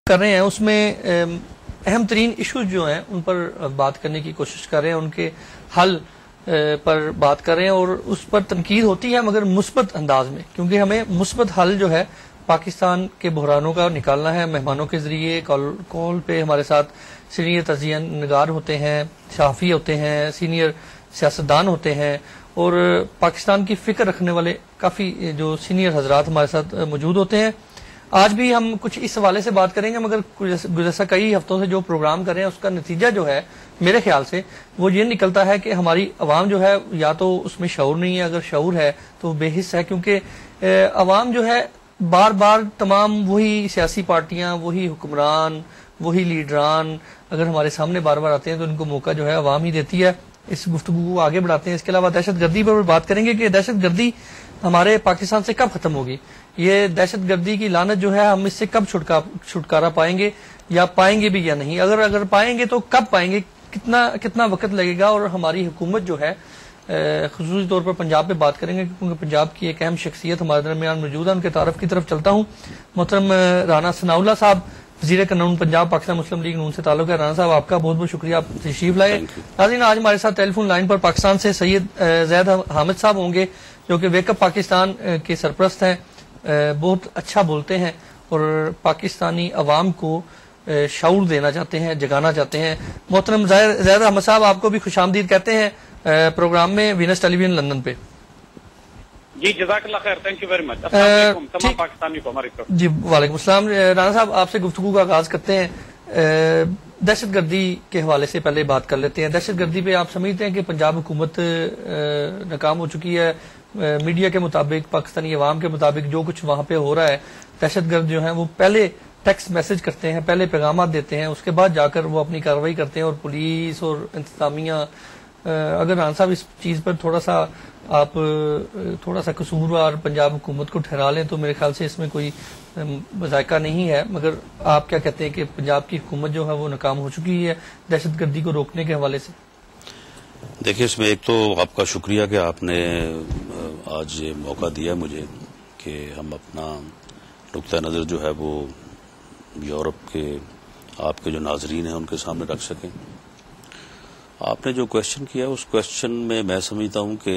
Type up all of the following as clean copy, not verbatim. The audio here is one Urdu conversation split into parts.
کر رہے ہیں اس میں اہم ترین ایشوز جو ہیں ان پر بات کرنے کی کوشش کر رہے ہیں، ان کے حل پر بات کر رہے ہیں اور اس پر تنقید ہوتی ہے مگر مثبت انداز میں، کیونکہ ہمیں مثبت حل جو ہے پاکستان کے بحرانوں کا نکالنا ہے۔ مہمانوں کے ذریعے کال پہ ہمارے ساتھ سینئر تجزیہ نگار ہوتے ہیں، صحافی ہوتے ہیں، سینئر سیاستدان ہوتے ہیں اور پاکستان کی فکر رکھنے والے کافی جو سینئر حضرات ہمارے ساتھ موجود ہوتے ہیں۔ آج بھی ہم کچھ اس حوالے سے بات کریں گے، مگر گزشتہ کئی ہفتوں سے جو پروگرام کر رہے ہیں اس کا نتیجہ جو ہے میرے خیال سے وہ یہ نکلتا ہے کہ ہماری عوام جو ہے یا تو اس میں شعور نہیں ہے، اگر شعور ہے تو بے حس ہے، کیونکہ عوام جو ہے بار بار تمام وہی سیاسی پارٹیاں، وہی حکمران، وہی لیڈران اگر ہمارے سامنے بار بار آتے ہیں تو ان کو موقع جو ہے عوام ہی دیتی ہے۔ اس گفتگو کو آگے بڑھاتے ہیں۔ اس کے علاوہ دہشت گردی پر بات کریں گے کہ دہشت گردی ہمارے پاکستان سے کب ختم ہوگی، یہ دہشت گردی کی لعنت جو ہے ہم اس سے کب چھٹکارا پائیں گے یا پائیں گے بھی یا نہیں، اگر پائیں گے تو کب پائیں گے، کتنا وقت لگے گا، اور ہماری حکومت جو ہے خصوصی طور پر پنجاب پہ بات کریں گے کیونکہ پنجاب کی ایک اہم شخصیت ہمارے درمیان موجود ہے۔ ان کے تعارف کی طرف چلتا ہوں۔ محترم رانا ثناء اللہ صاحب، وزیر قانون پنجاب، پاکستان مسلم لیگ نون سے تعلق ہے۔ رانا صاحب آپ کا بہت بہت شکریہ، آپ تشریف لائے۔ ناظرین، آج ہمارے ساتھ ٹیلی فون لائن پر پاکستان سے سید زید حامد صاحب ہوں گے جو کہ ویک اپ پاکستان کے سرپرست ہیں، بہت اچھا بولتے ہیں اور پاکستانی عوام کو شعور دینا چاہتے ہیں، جگانا چاہتے ہیں۔ محترم زید احمد صاحب، آپ کو بھی خوش آمدید کہتے ہیں پروگرام میں وینس ٹیلی ویژن لندن پہ۔ جی جزاک اللہ خیر، تھینک یو ویری مچ۔ السلام علیکم تمام پاکستانی کو ہماری طرف۔ جی وعلیکم السلام۔ رانا صاحب، آپ سے گفتگو کا آغاز کرتے ہیں۔ دہشت گردی کے حوالے سے پہلے بات کر لیتے ہیں۔ دہشت گردی پہ آپ سمجھتے ہیں کہ پنجاب حکومت ناکام ہو چکی ہے؟ میڈیا کے مطابق، پاکستانی عوام کے مطابق جو کچھ وہاں پہ ہو رہا ہے، دہشت گرد جو ہیں وہ پہلے ٹیکسٹ میسج کرتے ہیں، پہلے پیغامات دیتے ہیں، اس کے بعد جا کر وہ اپنی کارروائی کرتے ہیں، اور پولیس اور انتظامیہ، اگر رانا صاحب اس چیز پر تھوڑا سا قصوروار پنجاب حکومت کو ٹھہرا لیں تو میرے خیال سے اس میں کوئی ذائقہ نہیں ہے، مگر آپ کیا کہتے ہیں کہ پنجاب کی حکومت جو ہے وہ ناکام ہو چکی ہے دہشت گردی کو روکنے کے حوالے سے؟ دیکھیے، اس میں ایک تو آپ کا شکریہ کہ آپ نے آج یہ موقع دیا مجھے کہ ہم اپنا نقطہ نظر جو ہے وہ یورپ کے آپ کے جو ناظرین ہیں ان کے سامنے رکھ سکیں۔ آپ نے جو کوشچن کیا اس کوشچن میں میں سمجھتا ہوں کہ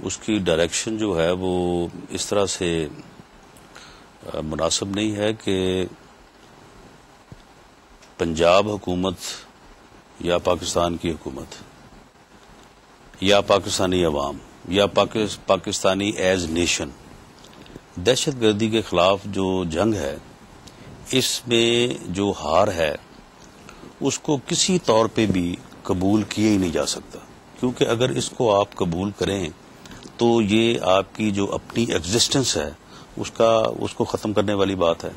اس کی ڈائریکشن جو ہے وہ اس طرح سے مناسب نہیں ہے کہ پنجاب حکومت یا پاکستان کی حکومت یا پاکستانی عوام یا پاکستانی ایز نیشن دہشت گردی کے خلاف جو جنگ ہے اس میں جو ہار ہے اس کو کسی طور پہ بھی قبول کیا ہی نہیں جا سکتا، کیونکہ اگر اس کو آپ قبول کریں تو یہ آپ کی جو اپنی ایگزسٹنس ہے اس کو ختم کرنے والی بات ہے۔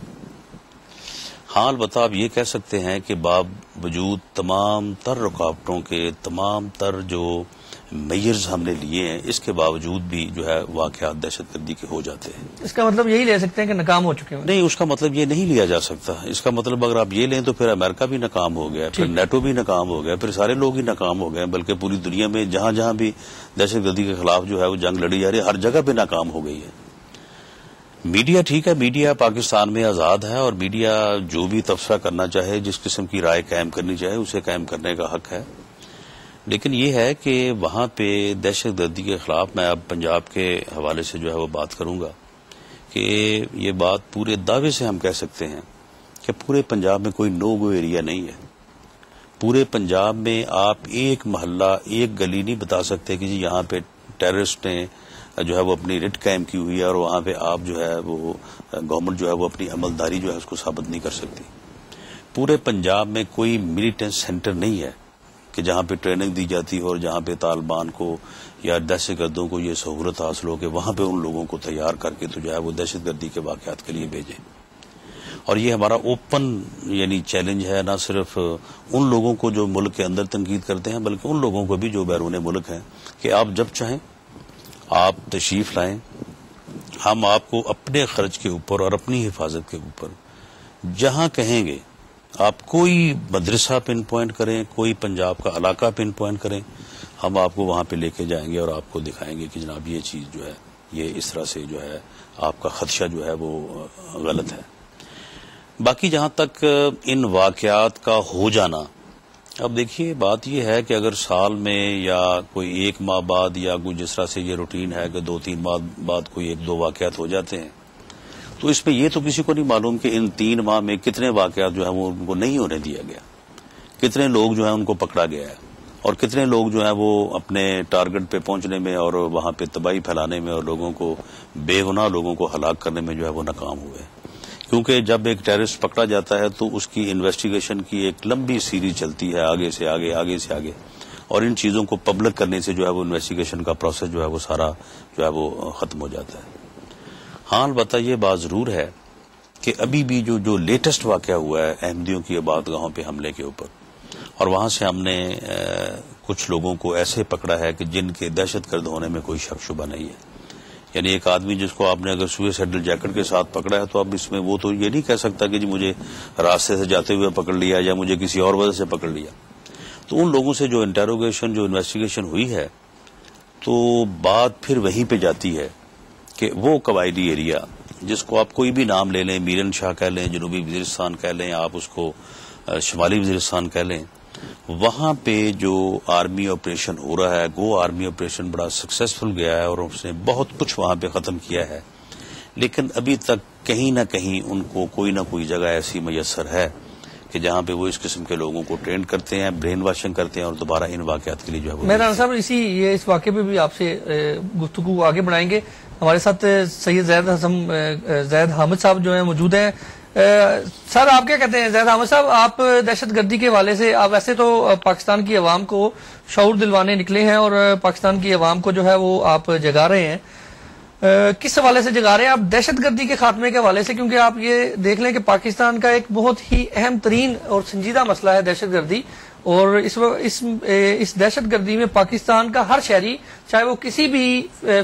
ہاں، البتہ آپ یہ کہہ سکتے ہیں کہ باوجود تمام تر رکاوٹوں کے، تمام تر جو میئرز ہم نے لیے ہیں، اس کے باوجود بھی جو ہے واقعات دہشت گردی کے ہو جاتے ہیں۔ اس کا مطلب یہی لے سکتے ہیں کہ ناکام ہو چکے ہیں؟ نہیں، اس کا مطلب یہ نہیں لیا جا سکتا۔ اس کا مطلب اگر آپ یہ لیں تو پھر امریکہ بھی ناکام ہو گیا، پھر نیٹو بھی ناکام ہو گیا، پھر سارے لوگ ہی ناکام ہو گئے، بلکہ پوری دنیا میں جہاں جہاں بھی دہشت گردی کے خلاف جو ہے وہ جنگ لڑی جا رہی ہے ہر جگہ پہ ناکام ہو گئی ہے۔ میڈیا ٹھیک ہے، میڈیا پاکستان میں آزاد ہے اور میڈیا جو بھی تبصرہ کرنا چاہے، جس قسم کی رائے قائم کرنی چاہے اسے قائم کرنے کا حق ہے، لیکن یہ ہے کہ وہاں پہ دہشت گردی کے خلاف میں اب پنجاب کے حوالے سے جو ہے وہ بات کروں گا کہ یہ بات پورے دعوے سے ہم کہہ سکتے ہیں کہ پورے پنجاب میں کوئی نو گو ایریا نہیں ہے۔ پورے پنجاب میں آپ ایک محلہ، ایک گلی نہیں بتا سکتے کہ جی یہاں پہ ٹیررسٹ نے جو ہے وہ اپنی رٹ قائم کی ہوئی ہے اور وہاں پہ آپ جو ہے وہ گورنمنٹ جو ہے وہ اپنی عملداری جو ہے اس کو ثابت نہیں کر سکتی۔ پورے پنجاب میں کوئی ملیٹنٹ سینٹر نہیں ہے کہ جہاں پہ ٹریننگ دی جاتی ہو اور جہاں پہ طالبان کو یا دہشت گردوں کو یہ سہولت حاصل ہو کہ وہاں پہ ان لوگوں کو تیار کر کے تو جو ہے وہ دہشت گردی کے واقعات کے لیے بھیجیں۔ اور یہ ہمارا اوپن یعنی چیلنج ہے، نہ صرف ان لوگوں کو جو ملک کے اندر تنقید کرتے ہیں بلکہ ان لوگوں کو بھی جو بیرون ملک ہیں کہ آپ جب چاہیں آپ تشریف لائیں، ہم آپ کو اپنے خرچ کے اوپر اور اپنی حفاظت کے اوپر جہاں کہیں گے، آپ کوئی مدرسہ پن پوائنٹ کریں، کوئی پنجاب کا علاقہ پن پوائنٹ کریں، ہم آپ کو وہاں پہ لے کے جائیں گے اور آپ کو دکھائیں گے کہ جناب یہ چیز جو ہے یہ اس طرح سے جو ہے آپ کا خدشہ جو ہے وہ غلط ہے۔ باقی جہاں تک ان واقعات کا ہو جانا، اب دیکھیے بات یہ ہے کہ اگر سال میں یا کوئی 1 ماہ بعد یا کوئی جس طرح سے یہ روٹین ہے کہ 2-3 ماہ بعد کوئی 1-2 واقعات ہو جاتے ہیں، تو اس میں یہ تو کسی کو نہیں معلوم کہ ان 3 ماہ میں کتنے واقعات جو ہیں وہ ان کو نہیں ہونے دیا گیا، کتنے لوگ جو ہیں ان کو پکڑا گیا ہے، اور کتنے لوگ جو ہیں وہ اپنے ٹارگٹ پہ پہنچنے میں اور وہاں پہ تباہی پھیلانے میں اور لوگوں کو، بے گناہ لوگوں کو ہلاک کرنے میں جو ہے وہ ناکام ہوئے. کیونکہ جب ایک ٹیررسٹ پکڑا جاتا ہے تو اس کی انویسٹیگیشن کی ایک لمبی سیریز چلتی ہے، آگے سے آگے، آگے سے آگے، اور ان چیزوں کو پبلک کرنے سے جو ہے وہ انویسٹیگیشن کا پروسیس جو ہے وہ سارا جو ہے وہ ختم ہو جاتا ہے. ہاں البتہ یہ بات ضرور ہے کہ ابھی بھی جو لیٹسٹ واقعہ ہوا ہے احمدیوں کی عبادتگاہوں پہ حملے کے اوپر، اور وہاں سے ہم نے کچھ لوگوں کو ایسے پکڑا ہے کہ جن کے دہشت گرد ہونے میں کوئی شک شبہ نہیں ہے. یعنی ایک آدمی جس کو آپ نے اگر سوئسائڈل جیکٹ کے ساتھ پکڑا ہے تو اب اس میں وہ تو یہ نہیں کہہ سکتا کہ جی مجھے راستے سے جاتے ہوئے پکڑ لیا یا مجھے کسی اور وجہ سے پکڑ لیا. تو ان لوگوں سے جو انٹروگیشن، جو انویسٹیگیشن ہوئی ہے، تو بات پھر وہیں پہ جاتی ہے کہ وہ قبائلی ایریا جس کو آپ کوئی بھی نام لے لیں، میرن شاہ کہہ لیں، جنوبی وزیرستان کہہ لیں، آپ اس کو شمالی وزیرستان کہہ لیں، وہاں پہ جو آرمی آپریشن ہو رہا ہے، گو آرمی آپریشن بڑا سکسیسفل گیا ہے اور اس نے بہت کچھ وہاں پہ ختم کیا ہے. لیکن ابھی تک کہیں نہ کہیں ان کو کوئی نہ کوئی جگہ ایسی میسر ہے کہ جہاں پہ وہ اس قسم کے لوگوں کو ٹرین کرتے ہیں، برین واشنگ کرتے ہیں اور دوبارہ ان واقعات کے لیے جو ہے میران صاحب اس واقعے پہ بھی آپ سے گفتگو آگے بڑھائیں گے. ہمارے ساتھ سید زید حامد صاحب جو ہیں موجود ہیں. سر آپ کیا کہتے ہیں؟ زید حامد صاحب، آپ دہشت گردی کے حوالے سے آپ ویسے تو پاکستان کی عوام کو شعور دلوانے نکلے ہیں اور پاکستان کی عوام کو جو ہے وہ آپ جگا رہے ہیں. کس حوالے سے جگا رہے ہیں آپ؟ دہشت گردی کے خاتمے کے حوالے سے، کیونکہ آپ یہ دیکھ لیں کہ پاکستان کا ایک بہت ہی اہم ترین اور سنجیدہ مسئلہ ہے دہشت گردی، اور اس دہشت گردی میں پاکستان کا ہر شہری، چاہے وہ کسی بھی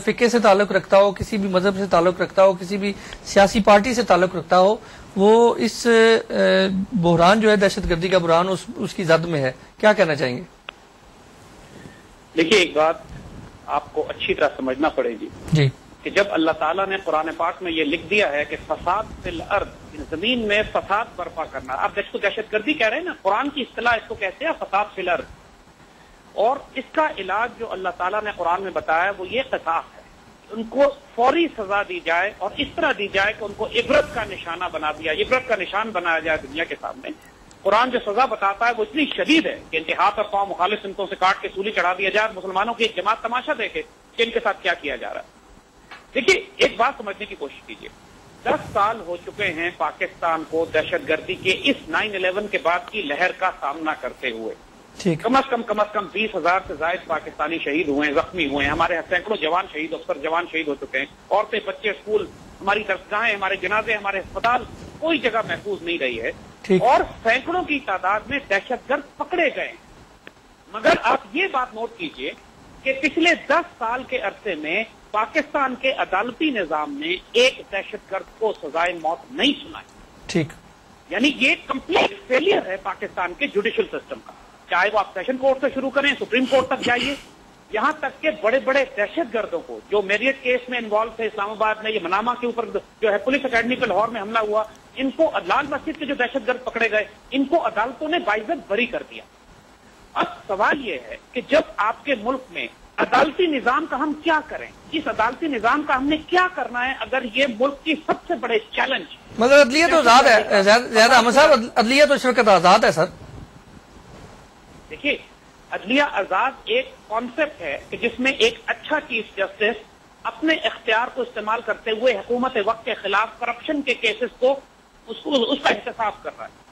فقہ سے تعلق رکھتا ہو، کسی بھی مذہب سے تعلق رکھتا ہو، کسی بھی سیاسی پارٹی سے تعلق رکھتا ہو، وہ اس بحران جو ہے دہشت گردی کا بحران اس کی زد میں ہے. کیا کہنا چاہیں گے؟ دیکھیے، ایک بات آپ کو اچھی طرح سمجھنا پڑے گی جی کہ جب اللہ تعالیٰ نے قرآن پاک میں یہ لکھ دیا ہے کہ فساد فی الارض، زمین میں فساد برپا کرنا، اب جس کو دہشت گردی کہہ رہے ہیں نا، قرآن کی اصطلاح اس کو کہتے ہیں فساد فی الارض. اور اس کا علاج جو اللہ تعالیٰ نے قرآن میں بتایا وہ یہ قصاص ہے. ان کو فوری سزا دی جائے اور اس طرح دی جائے کہ ان کو عبرت کا نشانہ بنا دیا، عبرت کا نشان بنایا جائے دنیا کے سامنے. قرآن جو سزا بتاتا ہے وہ اتنی شدید ہے کہ انتہا اور پاؤں مخالف سمتوں سے کاٹ کے سولی چڑھا دیا جائے. مسلمانوں کی ایک جماعت تماشا دیکھے کہ ان کے ساتھ کیا کیا جا رہا ہے. دیکھیے، ایک بات سمجھنے کی کوشش کیجیے. 10 سال ہو چکے ہیں پاکستان کو دہشت گردی کے اس 9/11 کے بعد کی لہر کا سامنا کرتے ہوئے. کم از کم 20,000 سے زائد پاکستانی شہید ہوئے ہیں، زخمی ہوئے ہیں. ہمارے سینکڑوں جوان شہید، افسر جوان شہید ہو چکے ہیں. عورتیں، بچے، اسکول، ہماری درسگاہیں، ہمارے جنازے، ہمارے اسپتال، کوئی جگہ محفوظ نہیں رہی ہے. اور سینکڑوں کی تعداد میں دہشت گرد پکڑے گئے. مگر آپ یہ بات نوٹ کیجئے کہ پچھلے 10 سال کے عرصے میں پاکستان کے عدالتی نظام نے ایک دہشت گرد کو سزائے موت نہیں سنائی. ٹھیک، یعنی یہ کمپلیٹ فیلئر ہے پاکستان کے جوڈیشل سسٹم کا. چاہے وہ آپ سیشن کورٹ سے شروع کریں، سپریم کورٹ تک جائیے، یہاں تک کہ بڑے بڑے دہشت گردوں کو جو میریٹ کیس میں انوالو تھے اسلام آباد میں، یہ منامہ کے اوپر جو ہے پولیس اکیڈمی پہ لاہور میں حملہ ہوا، ان کو لال مسجد کے جو دہشت گرد پکڑے گئے ان کو عدالتوں نے باعزت بری کر دیا. اب سوال یہ ہے کہ جب آپ کے ملک میں عدالتی نظام کا ہم کیا کریں؟ اس عدالتی نظام کا ہم نے کیا کرنا ہے اگر یہ ملک کی سب سے بڑے چیلنج؟ مگر عدلیہ تو آزاد ہے زیادہ احمد صاحب، عدلیہ تو اس وقت آزاد ہے. سر دیکھیے، عدلیہ آزاد ایک کانسیپٹ ہے کہ جس میں ایک اچھا چیف جسٹس اپنے اختیار کو استعمال کرتے ہوئے حکومت وقت کے خلاف کرپشن کے کیسز کو اس کا احتساب کر رہا ہے.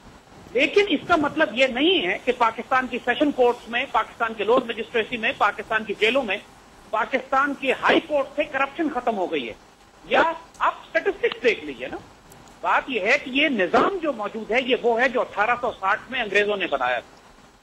لیکن اس کا مطلب یہ نہیں ہے کہ پاکستان کی سیشن کورٹس میں، پاکستان کے لوور مجسٹریسی میں، پاکستان کی جیلوں میں، پاکستان کی ہائی کورٹ سے کرپشن ختم ہو گئی ہے. یا آپ اسٹیٹسٹکس دیکھ لیجئے نا. بات یہ ہے کہ یہ نظام جو موجود ہے یہ وہ ہے جو 1860 میں انگریزوں نے بنایا تھا.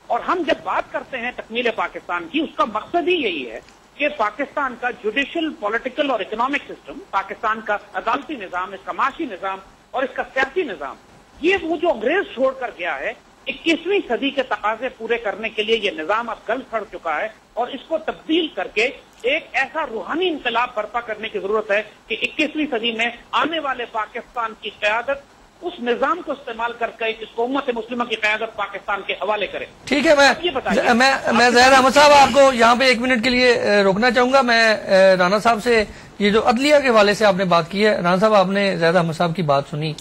اور ہم جب بات کرتے ہیں تکمیل پاکستان کی، اس کا مقصد ہی یہی ہے کہ پاکستان کا جوڈیشل، پولیٹیکل اور اکنامک سسٹم، پاکستان کا عدالتی نظام، اس کا معاشی نظام اور اس کا سیاسی نظام، یہ وہ جو انگریز چھوڑ کر گیا ہے، 21ویں صدی کے تقاضے پورے کرنے کے لیے یہ نظام اب گل پھڑ چکا ہے اور اس کو تبدیل کر کے ایک ایسا روحانی انقلاب برپا کرنے کی ضرورت ہے کہ 21ویں صدی میں آنے والے پاکستان کی قیادت اس نظام کو استعمال کر کے اس کو امت مسلمہ کی قیادت پاکستان کے حوالے کرے. ٹھیک ہے, میں ظاہر احمد صاحب آپ کو یہاں پہ 1 منٹ کے لیے روکنا چاہوں گا. میں رانا صاحب سے یہ جو عدلیہ کے حوالے سے آپ نے بات کی ہے, رانا صاحب آپ نے ظاہر احمد صاحب کی بات سنی,